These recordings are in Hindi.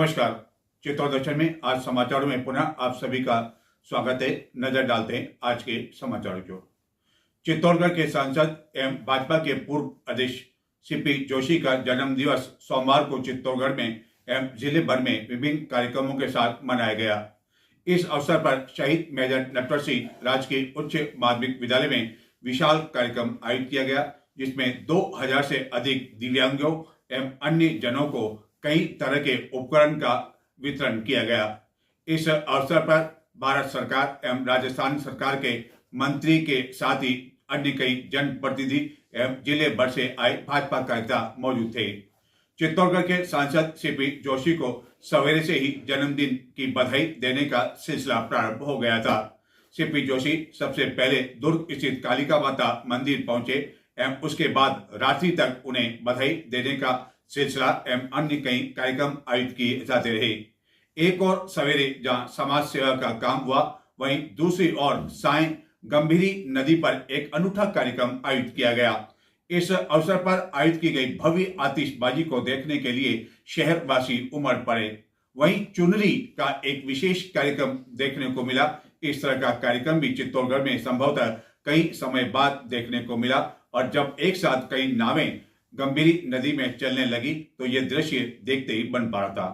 नमस्कार। चित्तौड़ दर्शन में आज समाचारों में पुनः आप सभी का स्वागत है। नजर डालते हैं आज के समाचारों को। चित्तौड़गढ़ के सांसद एवं भाजपा के पूर्व अध्यक्ष सीपी जोशी का जन्म दिवस सोमवार को चित्तौड़गढ़ में एवं जिले भर में विभिन्न कार्यक्रमों के साथ मनाया गया। इस अवसर पर शहीद मेजर नटवर सिंह राजकीय उच्च माध्यमिक विद्यालय में विशाल कार्यक्रम आयोजित किया गया, जिसमें 2000 से अधिक दिव्यांगों एवं अन्य जनों को कई तरह के उपकरण का वितरण किया गया। इस अवसर पर भारत सरकार एवं राजस्थान सरकार के मंत्री के साथ ही अन्य कई जनप्रतिनिधि एवं जिले भर से आए भाजपा कार्यकर्ता मौजूद थे। चित्तौड़गढ़ के सांसद सीपी जोशी को सवेरे से ही जन्मदिन की बधाई देने का सिलसिला प्रारंभ हो गया था। सीपी जोशी सबसे पहले दुर्ग स्थित कालिका माता मंदिर पहुंचे एवं उसके बाद रात्रि तक उन्हें बधाई देने का सिलसिला एवं अन्य कई कार्यक्रम आयोजित किए जाते रहे। एक और सवेरे जहां समाज सेवा का काम हुआ, वहीं दूसरी ओर सायं गंभीरी नदी पर एक अनूठा कार्यक्रम आयोजित किया गया। इस अवसर पर आयोजित की गई भव्य आतिशबाजी को देखने के लिए शहरवासी उमड़ पड़े। वहीं चुनरी का एक विशेष कार्यक्रम देखने को मिला। इस तरह का कार्यक्रम भी चित्तौड़गढ़ में संभवतः कई समय बाद देखने को मिला, और जब एक साथ कई नावें गंभीरी नदी में चलने लगी तो ये दृश्य देखते ही बन पड़ा था।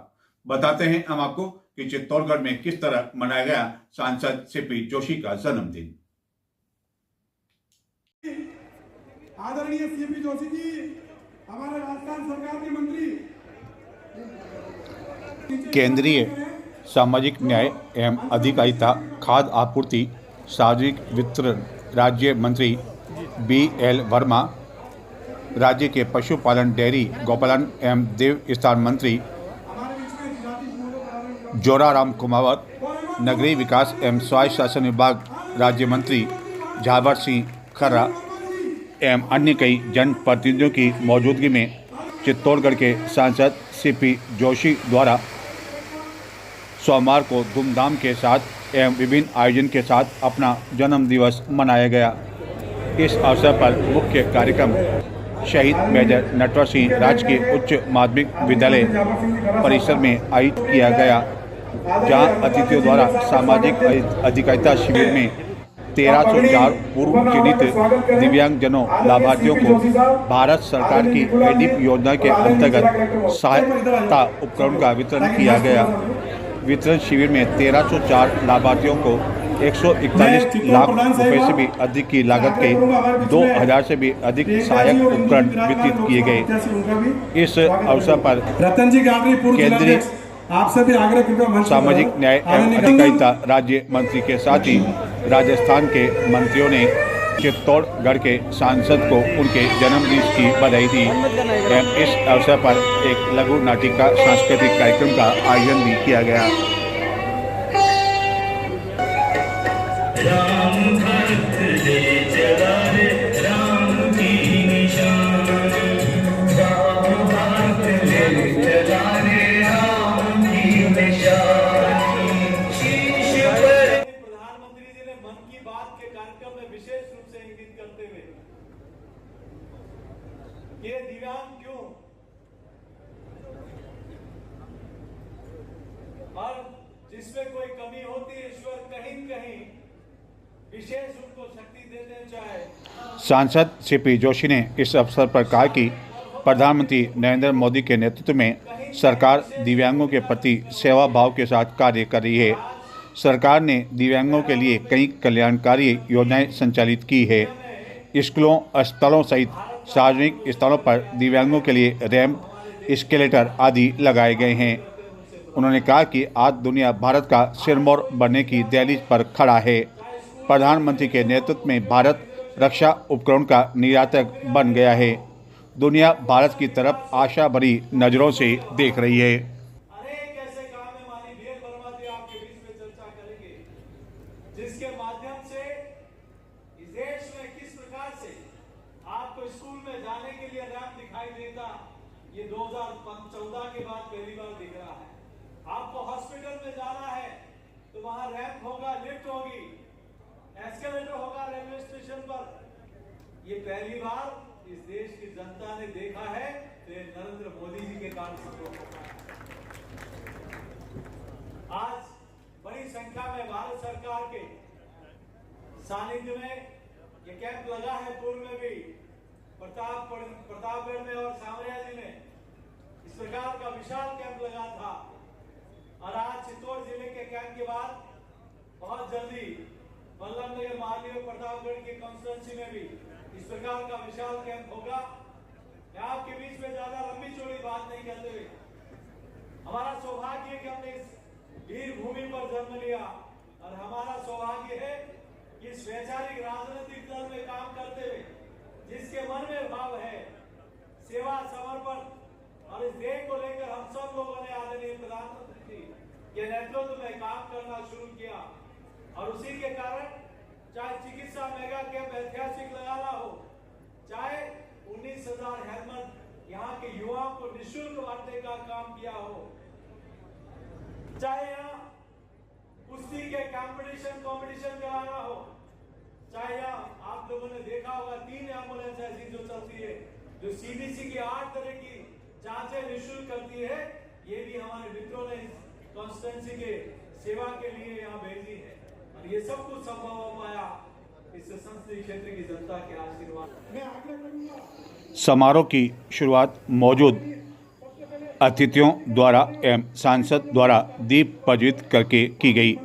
बताते हैं हम आपको कि चित्तौड़गढ़ में किस तरह मनाया गया सांसद सीपी जोशी का जन्मदिन। आदरणीय सीपी जोशी जी, हमारे राजस्थान सरकार के मंत्री, केंद्रीय सामाजिक न्याय एवं अधिकारिता, खाद्य आपूर्ति, सार्वजनिक वितरण राज्य मंत्री BL वर्मा, राज्य के पशुपालन, डेयरी, गौपालन एवं देव स्थान मंत्री जोराराम कुमावत, नगरीय विकास एवं स्वायत्त शासन विभाग राज्य मंत्री झावर सिंह खर्रा एवं अन्य कई जनप्रतिनिधियों की मौजूदगी में चित्तौड़गढ़ के सांसद सीपी जोशी द्वारा सोमवार को धूमधाम के साथ एवं विभिन्न आयोजन के साथ अपना जन्म दिवस मनाया गया। इस अवसर पर मुख्य कार्यक्रम शहीद मेजर नटवर सिंह राजकीय उच्च माध्यमिक विद्यालय परिसर में आयोजित किया गया, जहां अतिथियों द्वारा सामाजिक अधिकारिता शिविर में 1304 पूर्व चिन्हित दिव्यांगजनों लाभार्थियों को भारत सरकार की एडिप योजना के अंतर्गत सहायता उपकरण का वितरण किया गया। वितरण शिविर में 1304 लाभार्थियों को 141 लाख रुपए से भी अधिक की लागत के 2000 से भी अधिक सहायक उपकरण वितरित किए गए। इस अवसर पर केंद्रीय सामाजिक न्याय एवं अधिकारिता राज्य मंत्री के साथ ही राजस्थान के मंत्रियों ने चित्तौड़गढ़ के सांसद को उनके जन्मदिन की बधाई दी। इस अवसर पर एक लघु नाटिका सांस्कृतिक कार्यक्रम का आयोजन भी किया गया। ये दिव्यांग क्यों? और जिसमें कोई कमी होती है, ईश्वर कहीं कहीं विशेष उनको शक्ति देने चाहे। सांसद सीपी जोशी ने इस अवसर पर कहा कि प्रधानमंत्री नरेंद्र मोदी के नेतृत्व में सरकार दिव्यांगों के प्रति सेवा भाव के साथ कार्य कर रही है। सरकार ने दिव्यांगों के लिए कई कल्याणकारी योजनाएं संचालित की है। स्कूलों, अस्पतालों सहित सार्वजनिक स्थलों पर दिव्यांगों के लिए रैंप, एस्केलेटर आदि लगाए गए हैं। उन्होंने कहा कि आज दुनिया भारत का सिरमौर बनने की दहलीज पर खड़ा है। प्रधानमंत्री के नेतृत्व में भारत रक्षा उपकरण का निर्यातक बन गया है। दुनिया भारत की तरफ आशा भरी नज़रों से देख रही है। अनेक ऐसे काम है, माननीय BL वर्मा जी आपके बीच में चर्चा करेंगे, जिसके माध्यम से इस देश में किस प्रकार से आपको स्कूल में जाने के लिए रैंप दिखाई देता, ये 2014 के बाद पहली बार दिख रहा है। आपको हॉस्पिटल में जाना है तो वहां रैंप होगा, लिफ्ट होगी, एस्केलेटर होगा रेलवे स्टेशन पर। ये पहली बार इस देश की जनता ने देखा है, तो ये नरेंद्र मोदी जी के कारण संभव होगा। आज बड़ी संख्या में भारत सरकार के सानिध्य में ये कैंप लगा है। पूर्व में भी प्रतापगढ़ में और सामरियाजी में इस प्रकार का विशाल कैंप लगा था और आज चित्तौड़ जिले के कैंप के बाद बहुत जल्दी बल्लभनगर, माली और प्रतापगढ़ की कॉन्स्टिट्यूंसी में भी इस प्रकार का विशाल कैंप होगा। मैं आपके बीच में ज्यादा लंबी चौड़ी बात नहीं करते हुए, हमारा सौभाग्य है कि हमने इस वीर भूमि पर जन्म लिया और हमारा सौभाग्य है कि इस वैचारिक राजनीतिक दल में काम करते हुए जिसके मन में भाव है सेवा, समर्पण और इस देश को लेकर हम सब लोगों ने आदरणीय प्रधानमंत्री के नेतृत्व में काम करना शुरू किया और उसी के कारण चाहे चिकित्सा मेगा कैंप ऐतिहासिक लगाना हो, चाहे 19,000 हेलमेट यहाँ के युवाओं को निःशुल्क बांटने का काम किया हो, चाहे यहाँ कुश्ती के कंपटीशन कराना हो, चाहे यहाँ आप लोगों ने देखा होगा 3 एम्बुलेंस ऐसी जो चलती है जो सीडीसी की 8 तरह की जांचें निःशुल्क करती है। ये भी हमारे मित्रों ने इस कॉन्स्टिट्यूंसी के सेवा के लिए यहाँ भेजी है और ये सब कुछ संभव हो पाया इस संसदीय क्षेत्र की जनता के आशीर्वाद। समारोह की शुरुआत मौजूद अतिथियों द्वारा एवं सांसद द्वारा दीप प्रज्वलित करके की गई।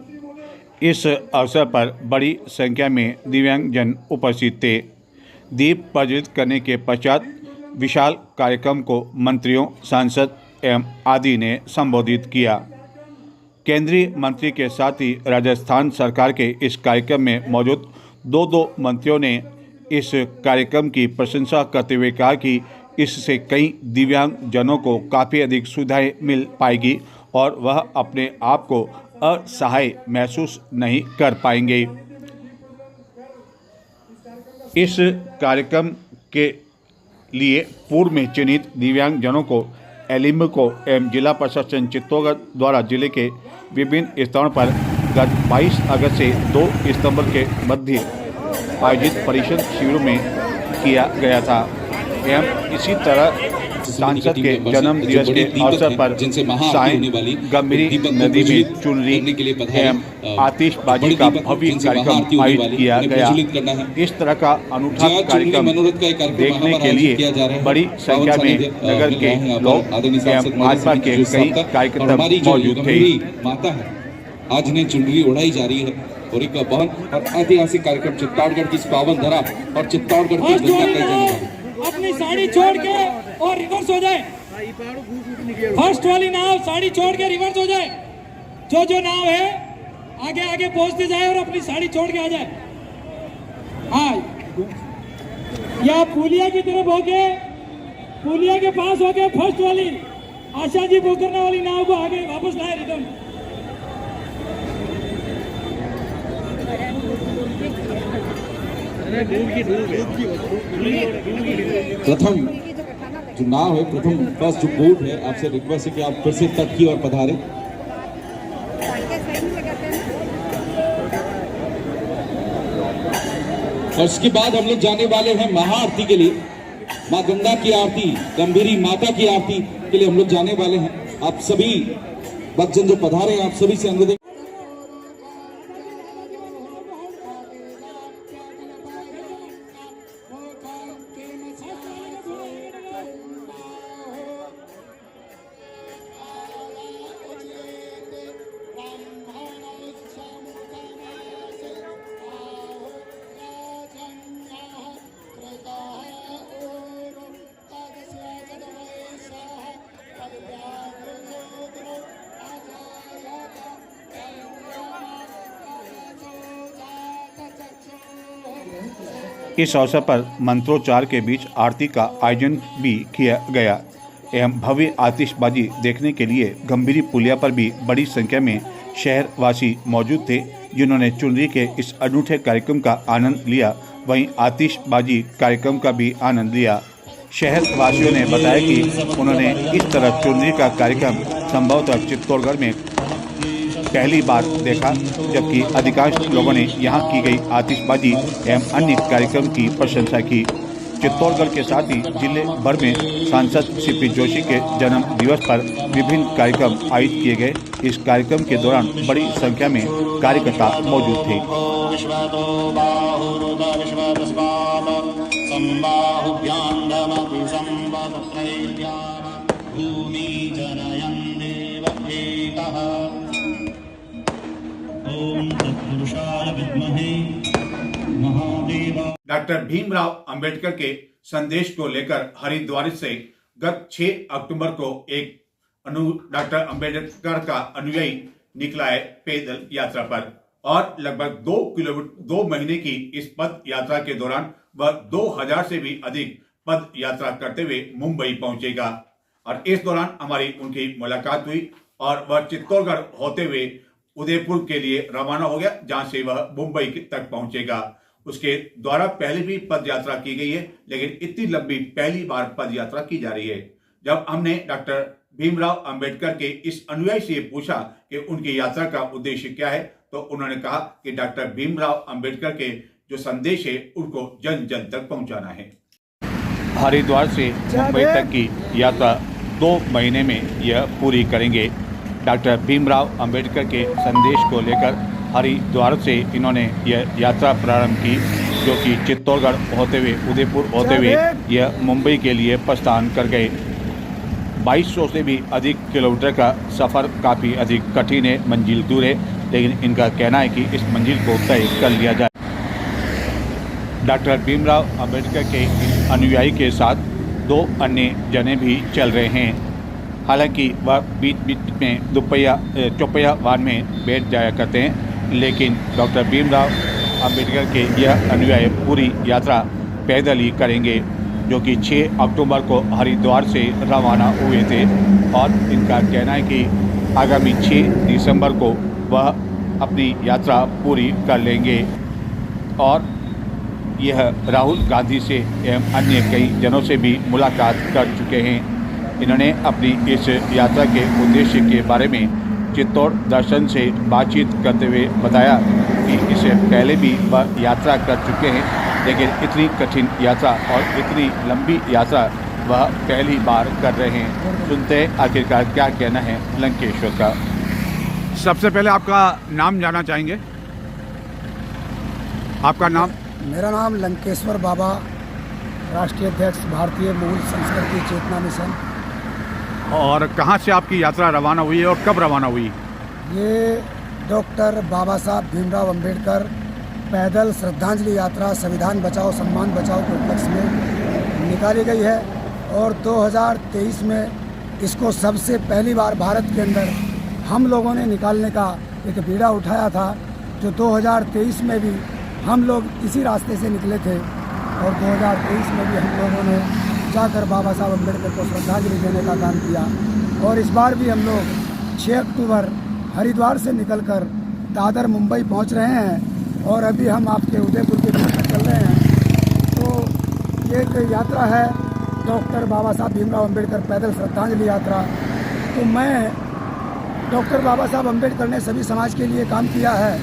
इस अवसर पर बड़ी संख्या में दिव्यांगजन उपस्थित थे। दीप प्रज्वलित करने के पश्चात विशाल कार्यक्रम को मंत्रियों, सांसद एवं आदि ने संबोधित किया। केंद्रीय मंत्री के साथ ही राजस्थान सरकार के इस कार्यक्रम में मौजूद दो मंत्रियों ने इस कार्यक्रम की प्रशंसा करते हुए कहा कि इससे कई दिव्यांग जनों को काफ़ी अधिक सुविधाएं मिल पाएगी और वह अपने आप को असहाय महसूस नहीं कर पाएंगे। इस कार्यक्रम के लिए पूर्व में चयनित दिव्यांग जनों को एलिम्को एवं जिला प्रशासन चित्तौड़गढ़ द्वारा जिले के विभिन्न स्थानों पर गत 22 अगस्त से 2 सितंबर के मध्य आयोजित परिषद शिविरों में किया गया था एवं इसी तरह सांसद के जन्म दिवस के अवसर पर साय गंभीरी नदी में चुनरी एवं आतिशबाजी का भव्य कार्यक्रम आयोजित किया गया। इस तरह का अनूठा कार्यक्रम देखने के लिए बड़ी संख्या में नगर के लोग एवं भाजपा के कई कार्यकर्ता मौजूद थे। आज ने चुनरी उड़ाई जा रही है और एक बहुत और ऐतिहासिक कार्यक्रम चित्तौड़गढ़ की पावन धरा और चित्तौड़गढ़ की जनता कई जगह अपनी साड़ी छोड़ के और रिवर्स हो जाए। फर्स्ट वाली नाव साड़ी छोड़ के रिवर्स हो जाए। जो नाव है आगे आगे पहुंचते जाए और अपनी साड़ी छोड़ के आ जाए। हाँ, या पुलिया की तरफ होके, पुलिया के पास होके फर्स्ट वाली आशा जी पोखरना वाली नाव को आगे वापस लाए रिटर्न। प्रथम जो नाव है, प्रथम फर्स्ट जो बोट है, आपसे रिक्वेस्ट है कि आप फिर से तट की ओर पधारें। और उसके बाद हम लोग जाने वाले हैं महाआरती के लिए। माँ गंगा की आरती, गंभीरी माता की आरती के लिए हम लोग जाने वाले हैं। आप सभी भक्तजन जो पधारे हैं, आप सभी से अनुरोध है। इस अवसर पर मंत्रोच्चार के बीच आरती का आयोजन भी किया गया एवं भव्य आतिशबाजी देखने के लिए गंभीरी पुलिया पर भी बड़ी संख्या में शहरवासी मौजूद थे, जिन्होंने चुनरी के इस अनूठे कार्यक्रम का आनंद लिया। वहीं आतिशबाजी कार्यक्रम का भी आनंद लिया। शहरवासियों ने बताया कि उन्होंने इस तरह चुनरी का कार्यक्रम संभवतः चित्तौड़गढ़ में पहली बार देखा, जबकि अधिकांश लोगों ने यहां की गई आतिशबाजी एवं अन्य कार्यक्रम की प्रशंसा की। चित्तौड़गढ़ के साथ ही जिले भर में सांसद सीपी जोशी के जन्म दिवस पर विभिन्न कार्यक्रम आयोजित किए गए। इस कार्यक्रम के दौरान बड़ी संख्या में कार्यकर्ता मौजूद थे। डॉक्टर भीमराव अंबेडकर के संदेश को लेकर हरिद्वार से गत 6 अक्टूबर को एक डॉक्टर अंबेडकर का अनुयायी निकला है पैदल यात्रा पर और लगभग 2 महीने की इस पद यात्रा के दौरान वह 2000 से भी अधिक पद यात्रा करते हुए मुंबई पहुंचेगा और इस दौरान हमारी उनकी मुलाकात हुई और वह चित्तौड़गढ़ होते हुए उदयपुर के लिए रवाना हो गया, जहां से वह मुंबई तक पहुंचेगा। उसके द्वारा पहले भी पद यात्रा की गई है, लेकिन इतनी लंबी पहली बार पद यात्रा की जा रही है। जब हमने डॉक्टर भीमराव अंबेडकर के इस अनुयायी से पूछा कि उनकी यात्रा का उद्देश्य क्या है, तो उन्होंने कहा कि डॉक्टर भीमराव अंबेडकर के जो संदेश है उनको जन जन तक पहुंचाना है। हरिद्वार से मुंबई तक की यात्रा 2 महीने में यह पूरी करेंगे। डॉक्टर भीमराव अंबेडकर के संदेश को लेकर हरिद्वार से इन्होंने यह यात्रा प्रारंभ की, जो कि चित्तौड़गढ़ होते हुए उदयपुर होते हुए यह मुंबई के लिए प्रस्थान कर गए। 2200 से भी अधिक किलोमीटर का सफ़र काफ़ी अधिक कठिन है, मंजिल दूर है, लेकिन इनका कहना है कि इस मंजिल को तय कर लिया जाए। डॉक्टर भीमराव अंबेडकर के अनुयायी के साथ 2 अन्य जने भी चल रहे हैं। हालांकि वह बीच बीच में चौपहिया वाहन में बैठ जाया करते हैं, लेकिन डॉक्टर भीमराव अंबेडकर के यह अनुयायी पूरी यात्रा पैदल ही करेंगे, जो कि 6 अक्टूबर को हरिद्वार से रवाना हुए थे और इनका कहना है कि आगामी 6 दिसंबर को वह अपनी यात्रा पूरी कर लेंगे। और यह राहुल गांधी से एवं अन्य कई जनों से भी मुलाकात कर चुके हैं। इन्होंने अपनी इस यात्रा के उद्देश्य के बारे में चित्तौड़ दर्शन से बातचीत करते हुए बताया कि इससे पहले भी वह यात्रा कर चुके हैं, लेकिन इतनी कठिन यात्रा और इतनी लंबी यात्रा वह पहली बार कर रहे हैं। सुनते हैं आखिरकार क्या कहना है लंकेश्वर का। सबसे पहले आपका नाम जानना चाहेंगे। आपका नाम? मेरा नाम लंकेश्वर बाबा, राष्ट्रीय अध्यक्ष भारतीय मूल संस्कृति चेतना मिशन। और कहाँ से आपकी यात्रा रवाना हुई है और कब रवाना हुई? ये डॉक्टर बाबा साहब भीमराव अंबेडकर पैदल श्रद्धांजलि यात्रा संविधान बचाओ सम्मान बचाओ के उपलक्ष्य में निकाली गई है और 2023 में इसको सबसे पहली बार भारत के अंदर हम लोगों ने निकालने का एक बीड़ा उठाया था, जो 2023 में भी हम लोग इसी रास्ते से निकले थे और 2023 में भी हम लोगों ने जाकर बाबा साहब अम्बेडकर को श्रद्धांजलि देने का काम किया। और इस बार भी हम लोग 6 अक्टूबर हरिद्वार से निकलकर दादर मुंबई पहुंच रहे हैं और अभी हम आपके उदयपुर के बीच में चल रहे हैं। तो ये एक यात्रा है डॉक्टर बाबा साहब भीमराव अम्बेडकर पैदल श्रद्धांजलि यात्रा। तो मैं डॉक्टर बाबा साहब अम्बेडकर ने सभी समाज के लिए काम किया है।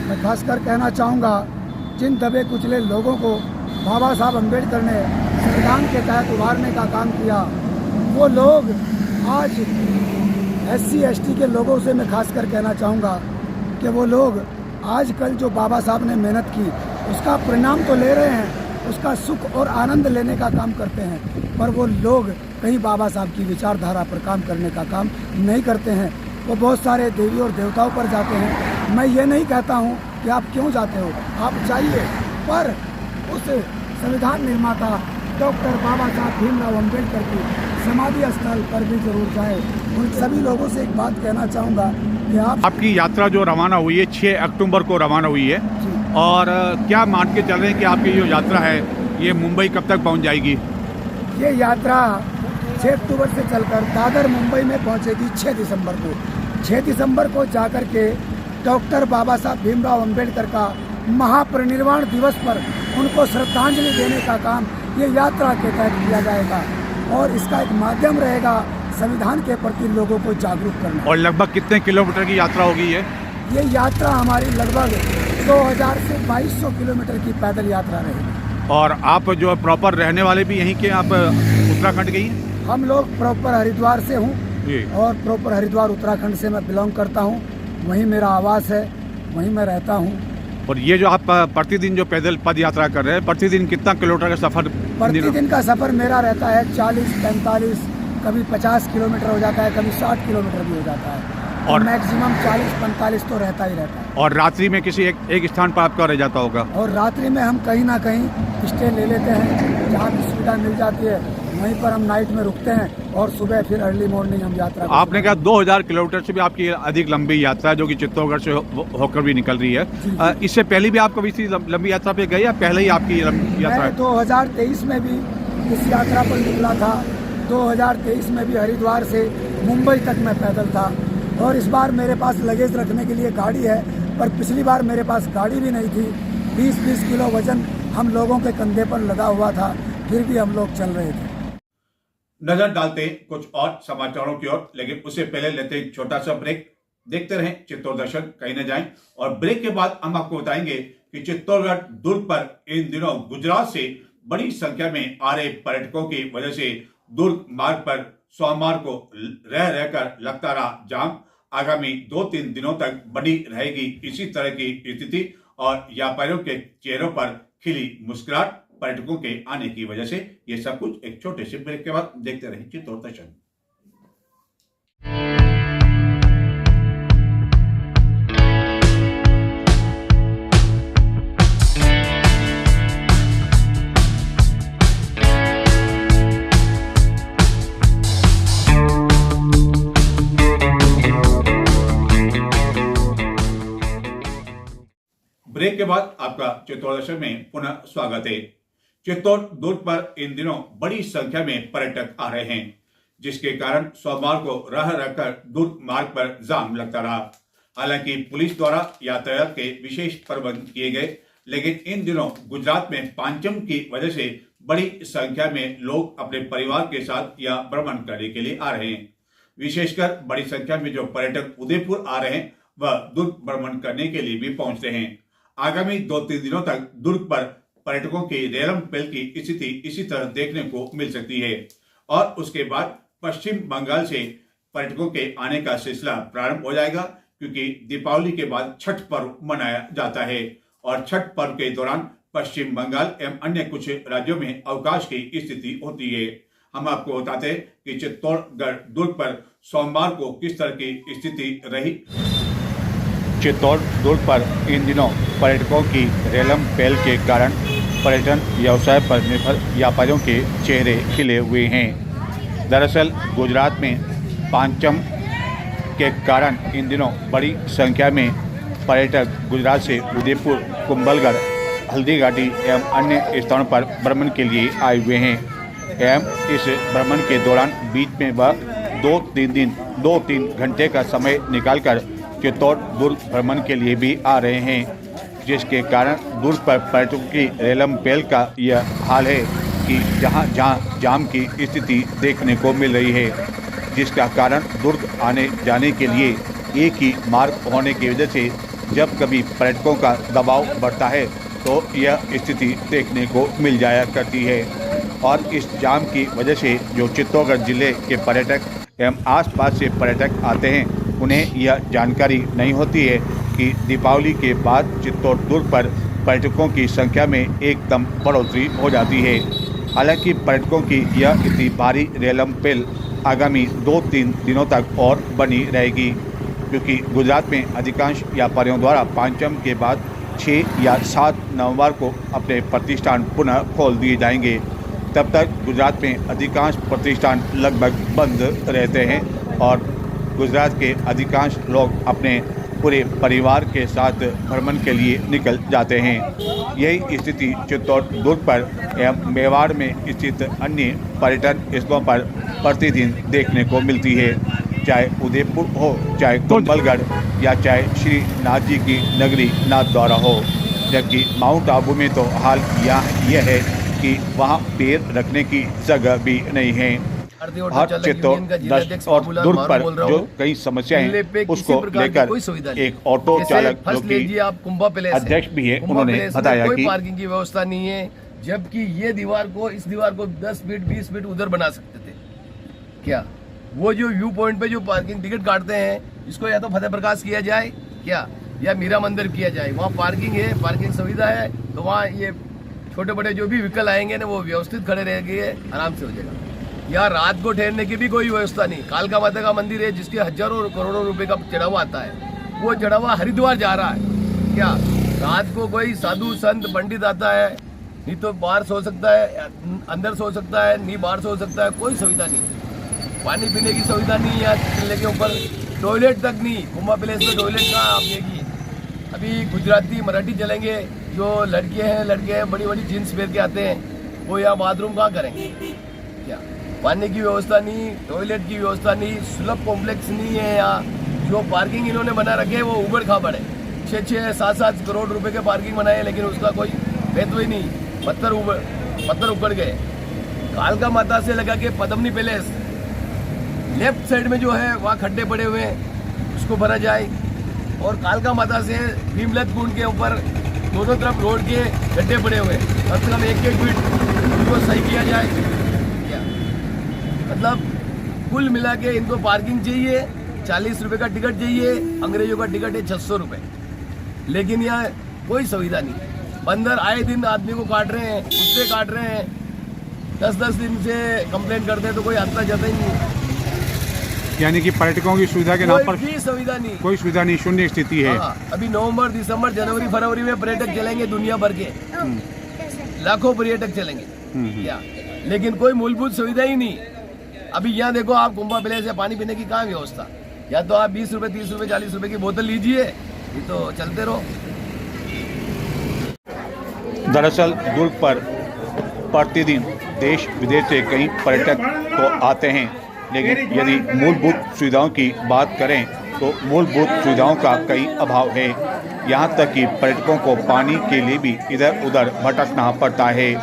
मैं खासकर कहना चाहूँगा, जिन दबे कुचले लोगों को बाबा साहब अम्बेडकर ने संविधान के तहत उभारने का काम किया, वो लोग आज SC ST के लोगों से मैं खासकर कहना चाहूँगा कि वो लोग आजकल जो बाबा साहब ने मेहनत की उसका परिणाम तो ले रहे हैं, उसका सुख और आनंद लेने का काम करते हैं, पर वो लोग कहीं बाबा साहब की विचारधारा पर काम करने का काम नहीं करते हैं। वो बहुत सारे देवी और देवताओं पर जाते हैं। मैं ये नहीं कहता हूँ कि आप क्यों जाते हो, आप जाइए, पर उस संविधान निर्माता डॉक्टर बाबा साहब भीमराव अम्बेडकर की समाधि स्थल पर भी जरूर जाए। उन सभी लोगों से एक बात कहना चाहूँगा कि आपकी यात्रा जो रवाना हुई है 6 अक्टूबर को रवाना हुई है, और क्या मान के चल रहे हैं कि आपकी जो यात्रा है ये मुंबई कब तक पहुंच जाएगी? ये यात्रा 6 अक्टूबर से चलकर दादर मुंबई में पहुंचेगी 6 दिसंबर को। 6 दिसंबर को जाकर के डॉक्टर बाबा साहब भीमराव अम्बेडकर का महापरिनिर्वाण दिवस पर उनको श्रद्धांजलि देने का काम ये यात्रा के तहत किया जाएगा और इसका एक माध्यम रहेगा संविधान के प्रति लोगों को जागरूक करना। और लगभग कितने किलोमीटर की यात्रा होगी ये यात्रा हमारी लगभग 2000 से 2200 किलोमीटर की पैदल यात्रा रहेगी। और आप जो प्रॉपर रहने वाले भी यहीं के, आप उत्तराखंड के ही हैं? हम लोग प्रॉपर हरिद्वार से हूँ जी। और प्रॉपर हरिद्वार उत्तराखंड से मैं बिलोंग करता हूँ। वहीं मेरा आवास है, वहीं मैं रहता हूँ। और ये जो आप प्रतिदिन जो पैदल पद यात्रा कर रहे हैं, प्रतिदिन कितना किलोमीटर का सफर? प्रतिदिन का सफ़र मेरा रहता है 40, 45, कभी 50 किलोमीटर हो जाता है, कभी 60 किलोमीटर भी हो जाता है, और मैक्सिमम 40-45 तो रहता ही रहता है। और रात्रि में किसी एक स्थान पर आपका रह जाता होगा? और रात्रि में हम कहीं ना कहीं स्टे ले लेते हैं, जहाँ की सुविधा मिल जाती है वहीं पर हम नाइट में रुकते हैं और सुबह फिर अर्ली मॉर्निंग हम यात्रा करते हैं। आपने कहा 2000 किलोमीटर से भी आपकी अधिक लंबी यात्रा है, जो कि चित्तौड़गढ़ से होकर भी निकल रही है। इससे पहले भी आप कभी इसी लंबी यात्रा पे गए या पहले ही आपकी यात्रा है? 2023 में भी इस यात्रा पर निकला था। 2023 में भी हरिद्वार से मुंबई तक मैं पैदल था। और इस बार मेरे पास लगेज रखने के लिए गाड़ी है, पर पिछली बार मेरे पास गाड़ी भी नहीं थी। 20-20 किलो वजन हम लोगों के कंधे पर लदा हुआ था, फिर भी हम लोग चल रहे थे। नजर डालते हैं कुछ और समाचारों की ओर, लेकिन उससे पहले लेते हैं एक छोटा सा ब्रेक। देखते रहें चित्तौड़ दर्शन, कहीं न जाएं। और ब्रेक के बाद हम आपको बताएंगे कि चित्तौड़गढ़ दुर्ग पर इन दिनों गुजरात से बड़ी संख्या में आ रहे पर्यटकों की वजह से दुर्ग मार्ग पर सोमवार को रह रहकर लगता रहा जाम। आगामी 2-3 दिनों तक बनी रहेगी इसी तरह की स्थिति और व्यापारियों के चेहरों पर खिली मुस्कुराहट पर्यटकों के आने की वजह से। ये सब कुछ एक छोटे से ब्रेक के बाद देखते रहें चित्तौड़ दर्शन। ब्रेक के बाद आपका चित्तौड़ दर्शन में पुनः स्वागत है। चित्तौड़ दुर्ग पर इन दिनों बड़ी संख्या में पर्यटक आ रहे हैं, जिसके कारण सोमवार को रह रहकर दुर्ग मार्ग पर जाम लगता रहा। हालांकि पुलिस द्वारा यातायात के विशेष प्रबंध किए गए, लेकिन इन दिनों गुजरात में पांचम की वजह से बड़ी संख्या में लोग अपने परिवार के साथ या भ्रमण करने के लिए आ रहे हैं। विशेषकर बड़ी संख्या में जो पर्यटक उदयपुर आ रहे हैं, वह दुर्ग भ्रमण करने के लिए भी पहुंचते हैं। आगामी 2-3 दिनों तक दुर्ग पर पर्यटकों की रेलम पेल की स्थिति इसी तरह देखने को मिल सकती है। और उसके बाद पश्चिम बंगाल से पर्यटकों के आने का सिलसिला प्रारंभ हो जाएगा, क्योंकि दीपावली के बाद छठ पर्व मनाया जाता है और छठ पर्व के दौरान पश्चिम बंगाल एवं अन्य कुछ राज्यों में अवकाश की स्थिति होती है। हम आपको बताते हैं कि चित्तौड़गढ़ दुर्ग पर सोमवार को किस तरह की स्थिति रही। चित्तौड़ दुर्ग पर इन दिनों पर्यटकों की रेलम पहल के कारण पर्यटन व्यवसाय पर निर्भर व्यापारियों के चेहरे खिले हुए हैं। दरअसल गुजरात में पांचम के कारण इन दिनों बड़ी संख्या में पर्यटक गुजरात से उदयपुर, कुंभलगढ़, हल्दीघाटी एवं अन्य स्थानों पर भ्रमण के लिए आए हुए हैं। एवं इस भ्रमण के दौरान बीच में वह 2-3 घंटे का समय निकालकर चित्तौड़ दुर्ग भ्रमण के लिए भी आ रहे हैं, जिसके कारण दुर्ग पर पर्यटकों की रेलम पेल का यह हाल है कि जहां जाम की स्थिति देखने को मिल रही है, जिसका कारण दुर्ग आने जाने के लिए एक ही मार्ग होने की वजह से जब कभी पर्यटकों का दबाव बढ़ता है तो यह स्थिति देखने को मिल जाया करती है। और इस जाम की वजह से जो चित्तौड़गढ़ जिले के पर्यटक एवं आसपास से पर्यटक आते हैं, उन्हें यह जानकारी नहीं होती है कि दीपावली के बाद चित्तौड़ दुर्ग पर पर्यटकों की संख्या में एकदम बढ़ोतरी हो जाती है। हालांकि पर्यटकों की यह इतनी भारी रेलम पेल आगामी 2-3 दिनों तक और बनी रहेगी, क्योंकि गुजरात में अधिकांश व्यापारियों द्वारा पांचम के बाद 6 या 7 नवंबर को अपने प्रतिष्ठान पुनः खोल दिए जाएंगे। तब तक गुजरात में अधिकांश प्रतिष्ठान लगभग बंद रहते हैं और गुजरात के अधिकांश लोग अपने पूरे परिवार के साथ भ्रमण के लिए निकल जाते हैं। यही स्थिति चित्तौड़ दुर्ग पर एवं मेवाड़ में स्थित अन्य पर्यटन स्थलों पर प्रतिदिन देखने को मिलती है, चाहे उदयपुर हो, चाहे कुंभलगढ़ या चाहे श्री नाथ जी की नगरी नाथद्वारा हो। जबकि माउंट आबू में तो हाल यह है कि वहाँ पैर रखने की जगह भी नहीं है। हर चित्तौड़ और दुर्ग पर जो कई समस्याएं हैं उसको लेकर एक ऑटो चालक जो कि अध्यक्ष भी है, उन्होंने बताया कि पार्किंग की व्यवस्था नहीं है, जबकि ये दीवार को, इस दीवार को 10 फीट 20 फीट उधर बना सकते थे। क्या वो जो व्यू पॉइंट पे जो पार्किंग टिकट काटते हैं, इसको या तो फतेह प्रकाश किया जाए क्या, या मीरा मंदिर किया जाए। वहाँ पार्किंग है, पार्किंग सुविधा है, तो वहाँ ये छोटे बड़े जो भी व्हीकल आएंगे ना, वो व्यवस्थित खड़े रहेंगे, आराम से हो जाएगा। यहाँ रात को ठहरने की भी कोई व्यवस्था नहीं। कालका माता का मंदिर है जिसके हजारों करोड़ों रुपए का चढ़ावा आता है, वो चढ़ावा हरिद्वार जा रहा है। क्या रात को कोई साधु संत पंडित आता है, नहीं तो बाहर सो सकता है, अंदर सो सकता है, नहीं बाहर सो सकता है, कोई सुविधा नहीं। पानी पीने की सुविधा नहीं है, किले के ऊपर टॉयलेट तक नहीं। कुंभा पैलेस में टॉयलेट कहाँ आप देगी। अभी गुजराती मराठी चलेंगे, जो लड़के हैं बड़ी बड़ी जीन्स पहन के आते हैं, वो यहाँ बाथरूम कहाँ करेंगे। क्या पानी की व्यवस्था नहीं, टॉयलेट की व्यवस्था नहीं, सुलभ कॉम्प्लेक्स नहीं है यहाँ। जो पार्किंग इन्होंने बना रखे है वो उबड़ खाबड़ है। 6-7 करोड़ रुपए के पार्किंग बनाए, लेकिन उसका कोई महत्व ही नहीं। पत्थर उखड़ गए। कालका माता से लगा के पद्मनी पैलेस लेफ्ट साइड में जो है वहाँ खड्डे पड़े हुए हैं, उसको भरा जाए। और कालका माता से भीमलत कुंड के ऊपर दोनों तरफ रोड के गड्ढे पड़े हुए हैं, कम से कम 1-1 फीट उनको सही किया जाए। क्या मतलब कुल मिला के इनको पार्किंग चाहिए, 40 रुपए का टिकट चाहिए, अंग्रेजों का टिकट है 600 रुपए, लेकिन यहाँ कोई सुविधा नहीं। बंदर आए दिन आदमी को काट रहे हैं, कुत्ते काट रहे हैं, 10-10 दिन से कंप्लेंट करते हैं तो कोई आता जाता ही नहीं। यानी कि पर्यटकों की सुविधा के नाम पर कोई सुविधा नहीं, कोई सुविधा नहीं, शून्य स्थिति है। अभी नवंबर, दिसंबर, जनवरी, फरवरी में पर्यटक चलेंगे दुनिया भर के, लाखों पर्यटक चलेंगे। क्या लेकिन कोई मूलभूत सुविधा ही नहीं। अभी यहाँ देखो आप, कुंभा पैलेस है, पानी पीने की कहाँ व्यवस्था। या तो आप 20 रुपए 30 रुपए 40 रुपए की बोतल लीजिए, ये तो चलते रहो। दरअसल दुर्ग पर प्रतिदिन देश विदेश से कई पर्यटक तो आते हैं, लेकिन यदि मूलभूत सुविधाओं की बात करें तो मूलभूत सुविधाओं का कई अभाव है। यहाँ तक कि पर्यटकों को पानी के लिए भी इधर उधर भटकना पड़ता है।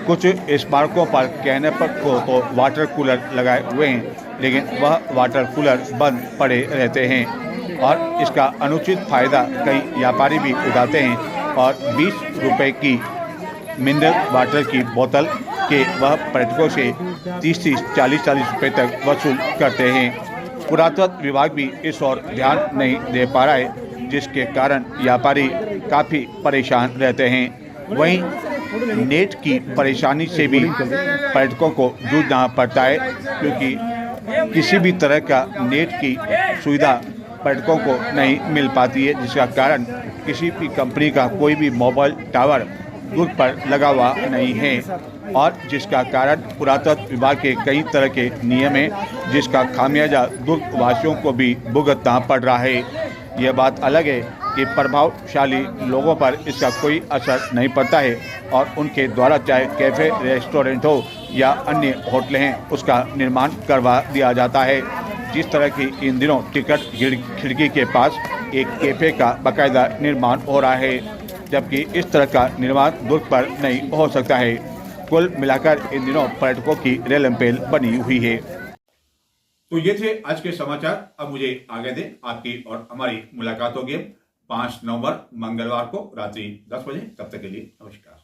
कुछ स्मारकों पर कहने पर तो वाटर कूलर लगाए हुए हैं, लेकिन वह वाटर कूलर बंद पड़े रहते हैं और इसका अनुचित फायदा कई व्यापारी भी उठाते हैं और 20 रुपए की मिनरल वाटर की बोतल के वह पर्यटकों से 30-30, 40-40 रुपए तक वसूल करते हैं। पुरातत्व विभाग भी इस ओर ध्यान नहीं दे पा रहा है, जिसके कारण व्यापारी काफ़ी परेशान रहते हैं। वहीं नेट की परेशानी से भी पर्यटकों को जूझना पड़ता है, क्योंकि किसी भी तरह का नेट की सुविधा पर्यटकों को नहीं मिल पाती है, जिसका कारण किसी भी कंपनी का कोई भी मोबाइल टावर दुर्ग पर लगा हुआ नहीं है और जिसका कारण पुरातत्व विभाग के कई तरह के नियम हैं, जिसका खामियाजा दुर्ग वासियों को भी भुगतना पड़ रहा है। यह बात अलग है कि प्रभावशाली लोगों पर इसका कोई असर नहीं पड़ता है और उनके द्वारा चाहे कैफ़े, रेस्टोरेंट हो या अन्य होटलें हैं, उसका निर्माण करवा दिया जाता है। जिस तरह की इन दिनों टिकट खिड़की के पास एक कैफ़े का बाकायदा निर्माण हो रहा है, जबकि इस तरह का निर्माण दुर्ग पर नहीं हो सकता है। कुल मिलाकर इन दिनों पर्यटकों की रेलमपेल बनी हुई है। तो ये थे आज के समाचार। अब मुझे आगे दें, आपकी और हमारी मुलाकात होगी 5 नवंबर मंगलवार को रात्रि 10 बजे। तब तक के लिए नमस्कार।